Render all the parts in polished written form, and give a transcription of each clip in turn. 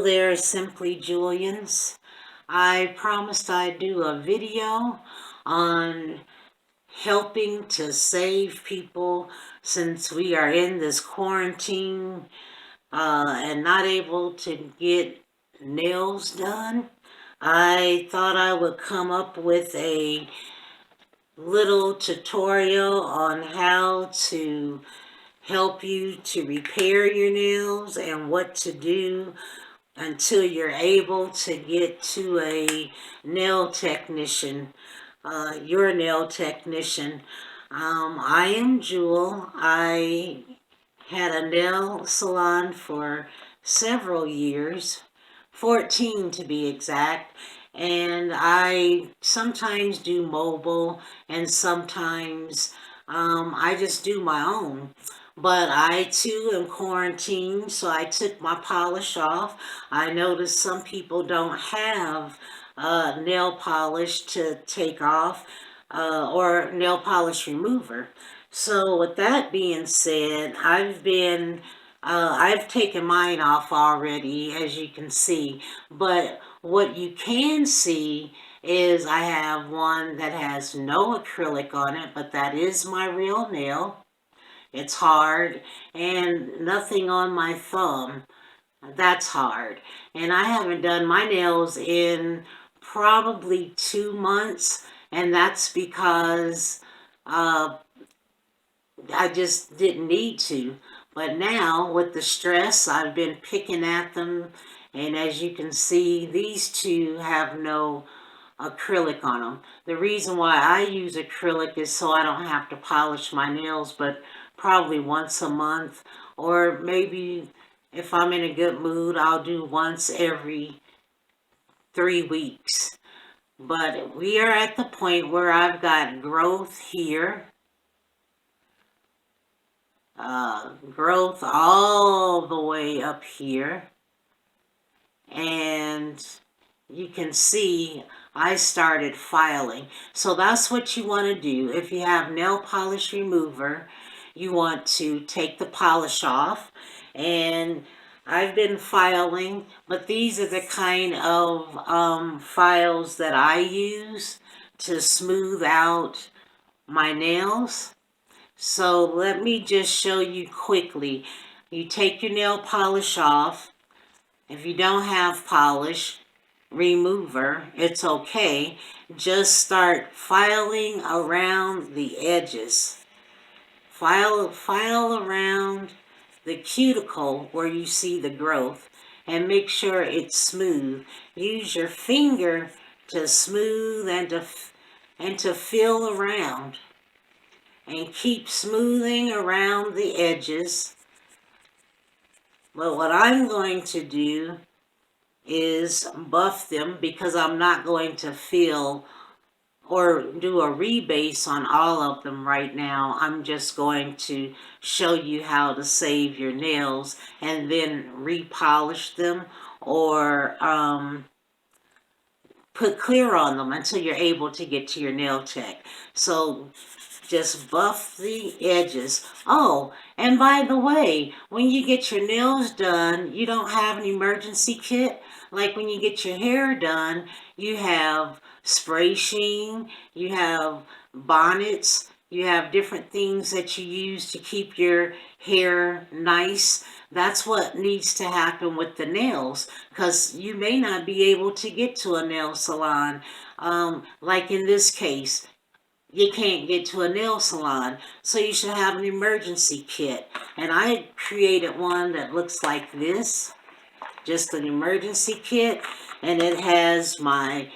Hello there, Simply Julians. I promised I'd do a video on helping to save people since we are in this quarantine and not able to get nails done. I thought I would come up with a little tutorial on how to help you to repair your nails and what to do until you're able to get to a nail technician, your nail technician. I am Jewel. I had a nail salon for several years, 14 to be exact, and I sometimes do mobile and sometimes I just do my own. But I too am quarantined, so I took my polish off. I noticed some people don't have nail polish to take off or nail polish remover. So with that being said, I've taken mine off already, as you can see. But what you can see is I have one that has no acrylic on it, but that is my real nail. It's hard, and nothing on my thumb. That's hard. And I haven't done my nails in probably 2 months, and that's because I just didn't need to. But now, with the stress, I've been picking at them, and as you can see, these two have no acrylic on them. The reason why I use acrylic is so I don't have to polish my nails, but probably once a month, or maybe if I'm in a good mood, I'll do once every 3 weeks. But we are at the point where I've got growth here, growth all the way up here, and you can see I started filing. So that's what you want to do. If you have nail polish remover, you want to take the polish off, and I've been filing, but these are the kind of files that I use to smooth out my nails. So let me just show you quickly. You take your nail polish off. If you don't have polish remover, it's okay. Just start filing around the edges. File around the cuticle where you see the growth and make sure it's smooth. Use your finger to smooth and to feel around. And keep smoothing around the edges. But what I'm going to do is buff them because I'm not going to fill or do a rebase on all of them right now. I'm just going to show you how to save your nails and then repolish them or put clear on them until you're able to get to your nail tech. So just buff the edges. Oh, and by the way, when you get your nails done, you don't have an emergency kit. Like when you get your hair done, you have spray sheen, you have bonnets, you have different things that you use to keep your hair nice. That's what needs to happen with the nails, because you may not be able to get to a nail salon. Like in this case, you can't get to a nail salon, so you should have an emergency kit. And I created one that looks like this, just an emergency kit, and it has my,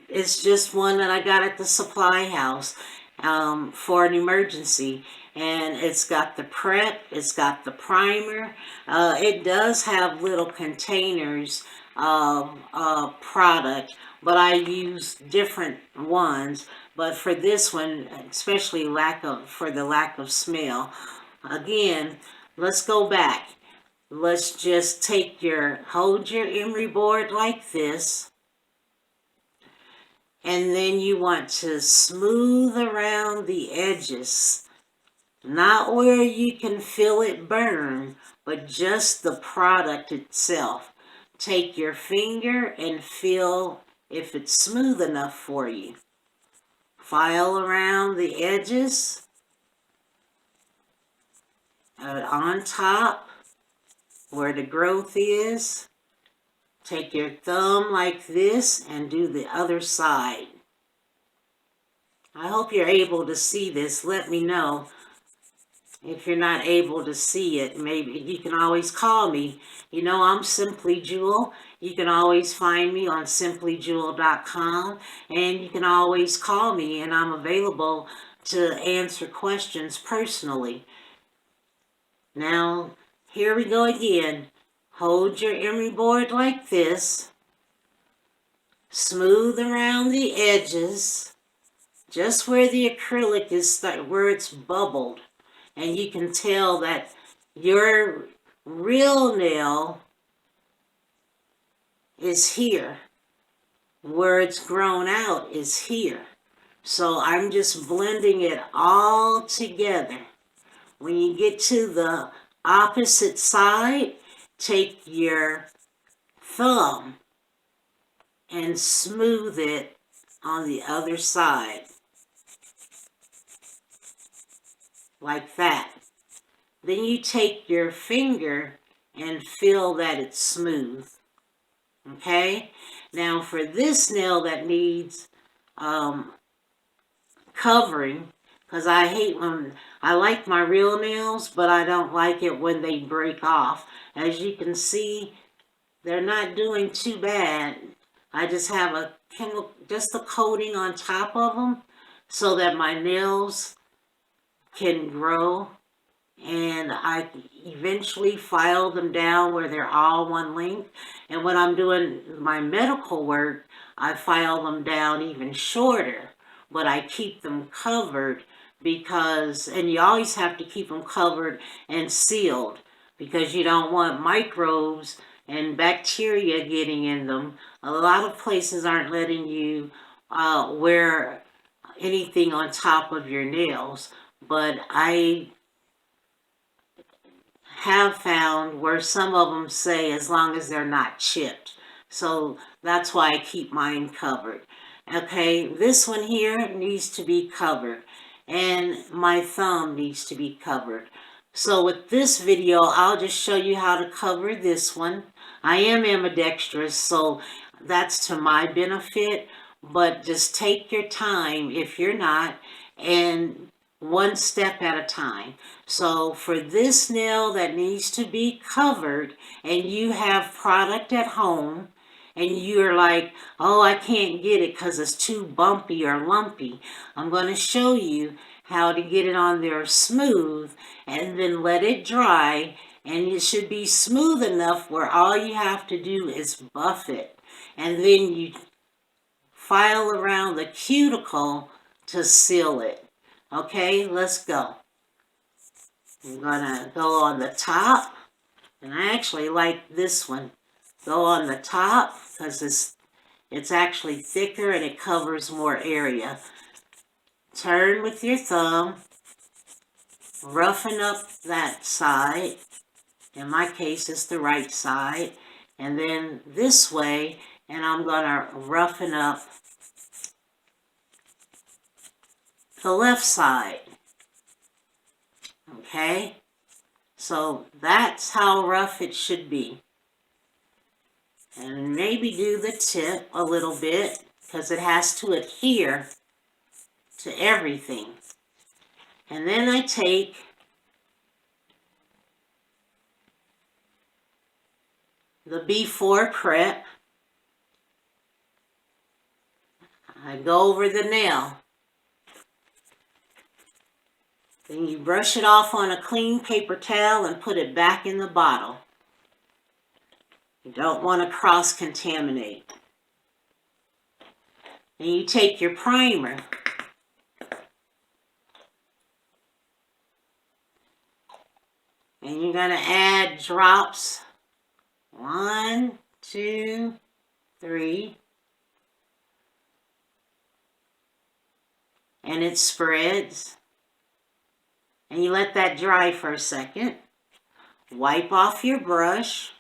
it's just one that I got at the supply house for an emergency. And it's got the prep, it's got the primer. It does have little containers of product, but I use different ones. But for this one, especially for the lack of smell, again, let's go back. Let's just hold your emery board like this, and then you want to smooth around the edges. Not where you can feel it burn, but just the product itself. Take your finger and feel if it's smooth enough for you. File around the edges, on top where the growth is. Take your thumb like this and do the other side. I hope you're able to see this. Let me know if you're not able to see it. Maybe you can always call me. You know, I'm Simply Jewel. You can always find me on simplyjewel.com, and you can always call me, and I'm available to answer questions personally. Now, here we go again. Hold your emery board like this. Smooth around the edges, just where the acrylic is, where it's bubbled. And you can tell that your real nail is here. Where it's grown out is here. So I'm just blending it all together. When you get to the opposite side, take your thumb and smooth it on the other side. Like that. Then you take your finger and feel that it's smooth. Okay? Now for this nail that needs covering, because I hate when, I like my real nails, but I don't like it when they break off. As you can see, they're not doing too bad. I just have just a coating on top of them so that my nails can grow, and I eventually file them down where they're all one length. And when I'm doing my medical work, I file them down even shorter, but I keep them covered because, and you always have to keep them covered and sealed because you don't want microbes and bacteria getting in them. A lot of places aren't letting you wear anything on top of your nails, but I have found where some of them say as long as they're not chipped. So that's why I keep mine covered. Okay, this one here needs to be covered, and my thumb needs to be covered. So with this video, I'll just show you how to cover this one. I am ambidextrous, so that's to my benefit, but just take your time if you're not, and one step at a time. So for this nail that needs to be covered, and you have product at home, and you're like, oh, I can't get it because it's too bumpy or lumpy, I'm going to show you how to get it on there smooth, and then let it dry, and it should be smooth enough where all you have to do is buff it, and then you file around the cuticle to seal it. Okay, let's go. I'm gonna go on the top, and I actually like this one. Go on the top because it's actually thicker and it covers more area. Turn with your thumb, roughen up that side. In my case, it's the right side. And then this way, and I'm gonna roughen up the left side. Okay? So that's how rough it should be. And maybe do the tip a little bit because it has to adhere to everything. And then I take the before prep. I go over the nail. Then you brush it off on a clean paper towel and put it back in the bottle. You don't want to cross-contaminate. Then you take your primer. And you're going to add drops. 1, 2, 3. And it spreads. And you let that dry for a second. Wipe off your brush.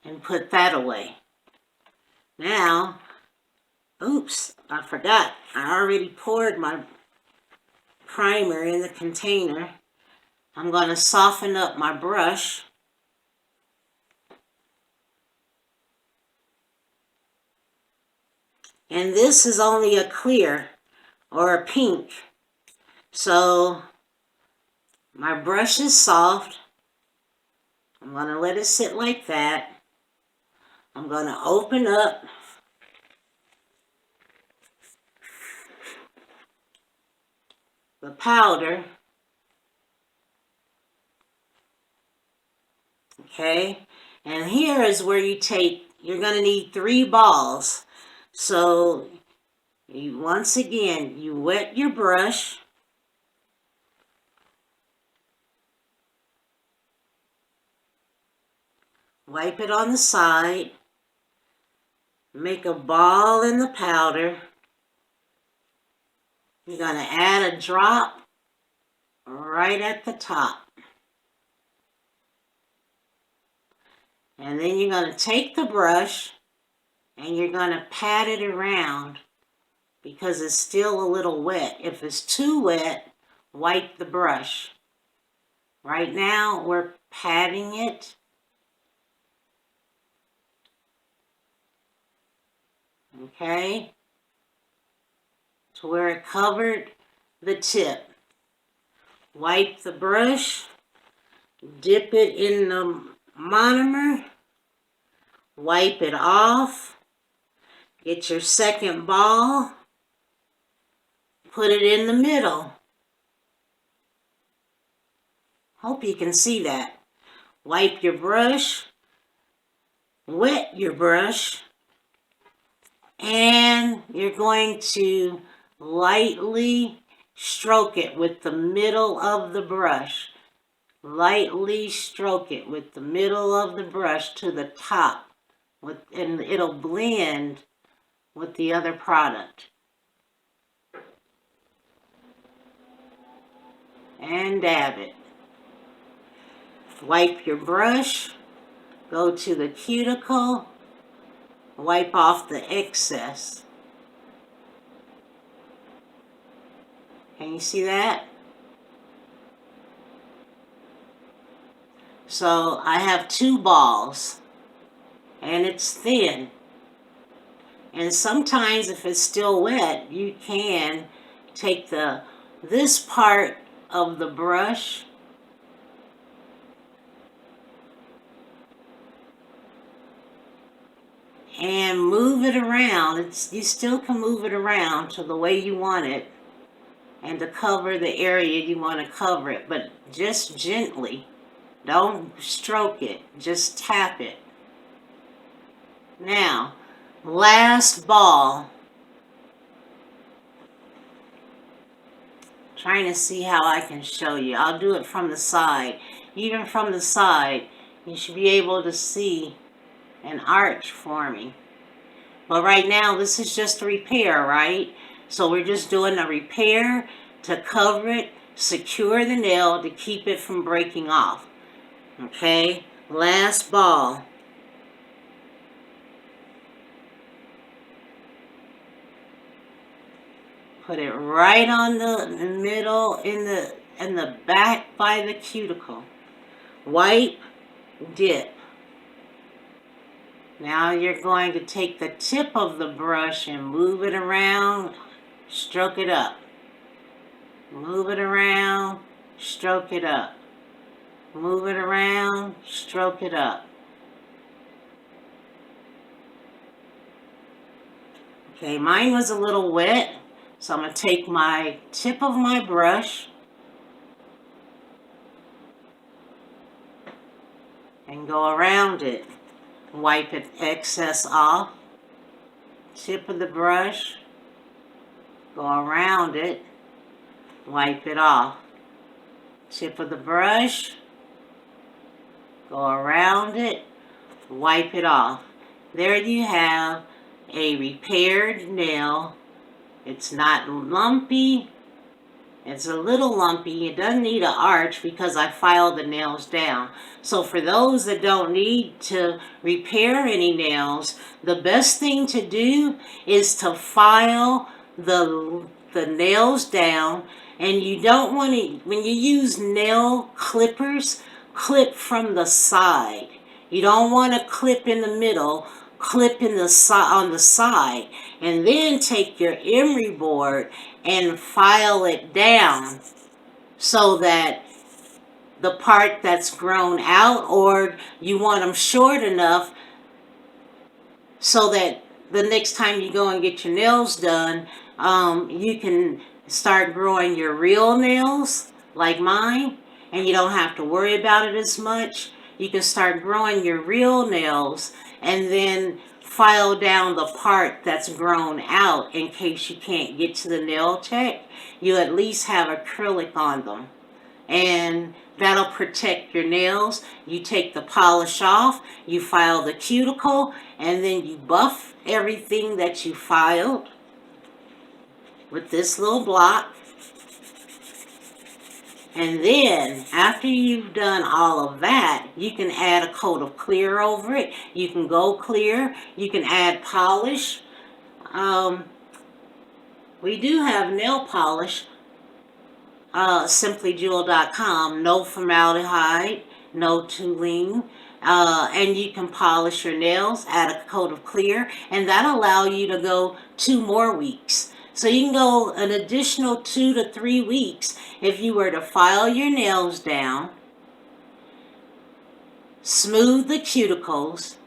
And put that away. Now, oops, I forgot. I already poured my primer in the container. I'm going to soften up my brush. And this is only a clear or a pink. So my brush is soft. I'm going to let it sit like that. I'm going to open up the powder. Okay, and here is where you're going to need 3 balls. So once again, you wet your brush. Wipe it on the side. Make a ball in the powder. You're going to add a drop right at the top. And then you're going to take the brush and you're going to pat it around because it's still a little wet. If it's too wet, wipe the brush. Right now, we're patting it. Okay? To where it covered the tip. Wipe the brush. Dip it in the monomer. Wipe it off. Get your second ball. Put it in the middle. Hope you can see that. Wipe your brush. Wet your brush. And you're going to lightly stroke it with the middle of the brush. Lightly stroke it with the middle of the brush to the top. And it'll blend with the other product. And dab it. Wipe your brush. Go to the cuticle. Wipe off the excess. Can you see that? So I have 2 balls. And it's thin. And sometimes if it's still wet, you can take this part of the brush and move it around. You still can move it around to the way you want it and to cover the area you want to cover it, but just gently. Don't stroke it, just tap it. Now, last ball. Trying to see how I can show you. I'll do it from the side. Even from the side, you should be able to see an arch forming. But right now, this is just a repair, right? So we're just doing a repair to cover it, secure the nail to keep it from breaking off. Okay, last ball. Put it right on the middle in the back by the cuticle. Wipe, dip. Now you're going to take the tip of the brush and move it around, stroke it up. Move it around, stroke it up. Move it around, stroke it up. Okay, mine was a little wet, so I'm going to take my tip of my brush and go around it. Wipe it excess off. Tip of the brush, go around it, wipe it off. Tip of the brush, go around it, wipe it off. There you have a repaired nail It's not lumpy. It's a little lumpy. It doesn't need an arch because I filed the nails down. So for those that don't need to repair any nails, the best thing to do is to file the nails down. And you don't want to, when you use nail clippers, clip from the side. You don't want to clip in the middle, clip in the on the side, and then take your emery board and file it down so that the part that's grown out, or you want them short enough so that the next time you go and get your nails done, you can start growing your real nails like mine, and you don't have to worry about it as much. You can start growing your real nails and then file down the part that's grown out in case you can't get to the nail tech. You at least have acrylic on them, and that'll protect your nails. You take the polish off, you file the cuticle, and then you buff everything that you filed with this little block. And then, after you've done all of that, you can add a coat of clear over it. You can go clear. You can add polish. We do have nail polish. simplyjewel.com, no formaldehyde, no toluene, and you can polish your nails, add a coat of clear, and that'll allow you to go 2 more weeks. So you can go an additional 2 to 3 weeks if you were to file your nails down, smooth the cuticles,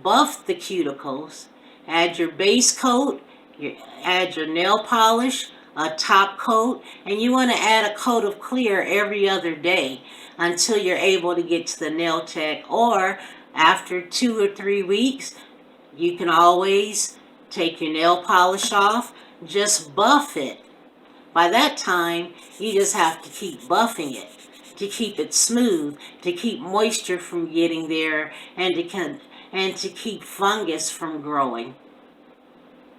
buff the cuticles, add your base coat, add your nail polish, a top coat, and you want to add a coat of clear every other day until you're able to get to the nail tech. Or after 2 or 3 weeks, you can always take your nail polish off, just buff it. By that time, you just have to keep buffing it to keep it smooth, to keep moisture from getting there, and to keep fungus from growing.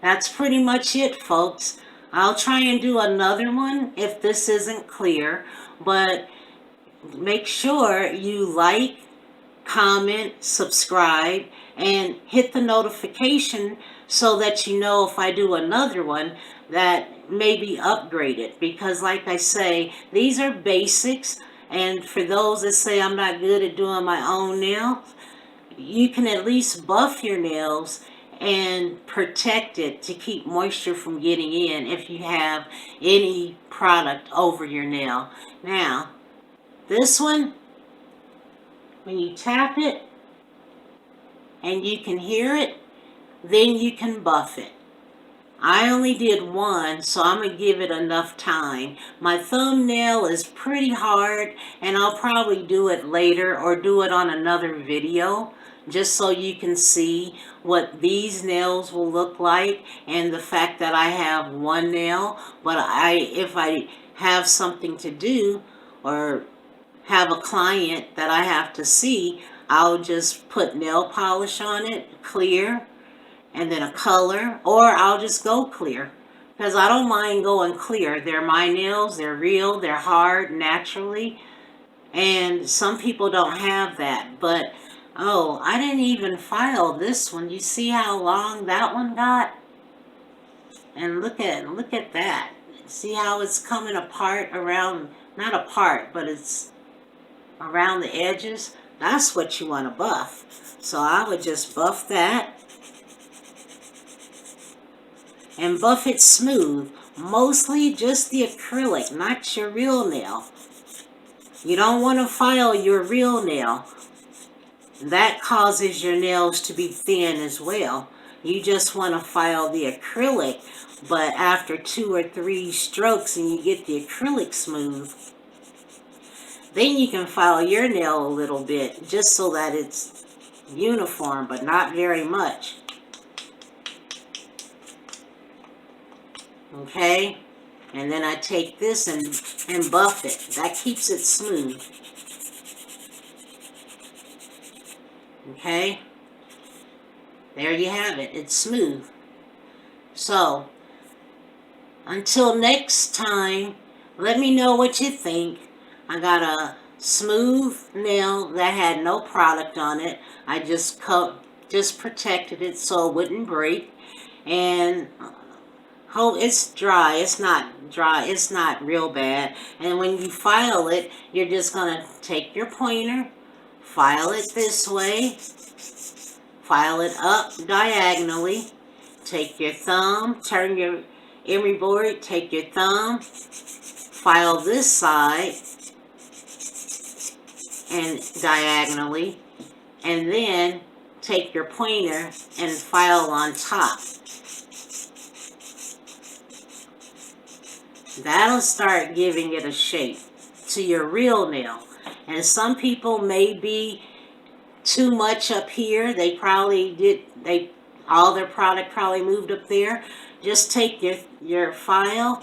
That's pretty much it, folks. I'll try and do another one if this isn't clear, but make sure you like, comment, subscribe, and hit the notification so that you know if I do another one that may be upgraded. Because like I say, these are basics, and for those that say I'm not good at doing my own nails, you can at least buff your nails and protect it to keep moisture from getting in if you have any product over your nail. Now, this one, when you tap it and you can hear it, then you can buff it. I only did one, so I'm going to give it enough time. My thumbnail is pretty hard, and I'll probably do it later or do it on another video, just so you can see what these nails will look like, and the fact that I have one nail. But if I have something to do or have a client that I have to see, I'll just put nail polish on it, clear, and then a color, or I'll just go clear, because I don't mind going clear. They're my nails, they're real, they're hard naturally, and some people don't have that. But oh, I didn't even file this one. You see how long that one got? And look at that. See how it's coming apart around, not apart, but it's around the edges. That's what you want to buff. So I would just buff that and buff it smooth. Mostly just the acrylic, not your real nail. You don't want to file your real nail. That causes your nails to be thin as well. You just want to file the acrylic, but after 2 or 3 strokes and you get the acrylic smooth, then you can file your nail a little bit, just so that it's uniform, but not very much. Okay? And then I take this and buff it. That keeps it smooth. Okay? There you have it. It's smooth. So, Until next time, let me know what you think. I got a smooth nail that had no product on it. I just protected it so it wouldn't break. And it's dry. It's not dry. It's not real bad. And when you file it, you're just going to take your pointer, file it this way, file it up diagonally, take your thumb, turn your emery board, take your thumb, file this side and diagonally, and then take your pointer and file on top. That'll start giving it a shape to your real nail. And some people may be too much up here. They probably did, all their product probably moved up there. Just take your file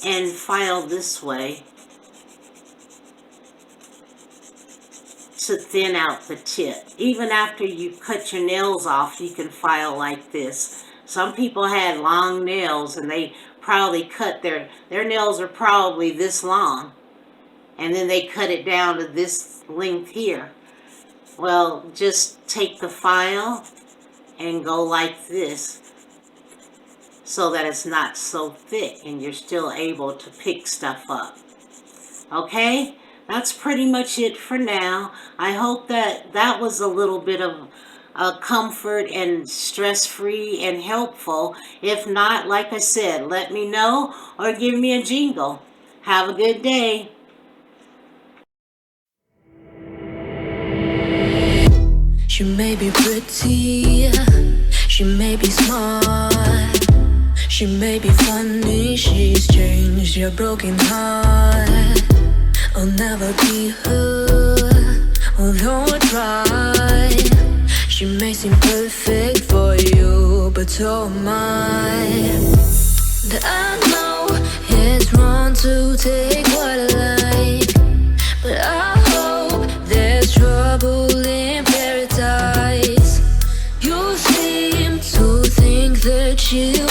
and file this way to thin out the tip. Even after you cut your nails off, you can file like this. Some people had long nails and they probably cut their nails are probably this long, and then they cut it down to this length here. Well, just take the file and go like this so that it's not so thick and you're still able to pick stuff up. Okay? That's pretty much it for now. I hope that was a little bit of comfort and stress-free and helpful. If not, like I said, let me know or give me a jingle. Have a good day. She may be pretty, she may be smart, she may be funny, she's changed your broken heart. I'll never be her, although I try. She may seem perfect for you, but so am I. And I know it's wrong to take what I like, but I hope there's trouble in paradise. You seem to think that you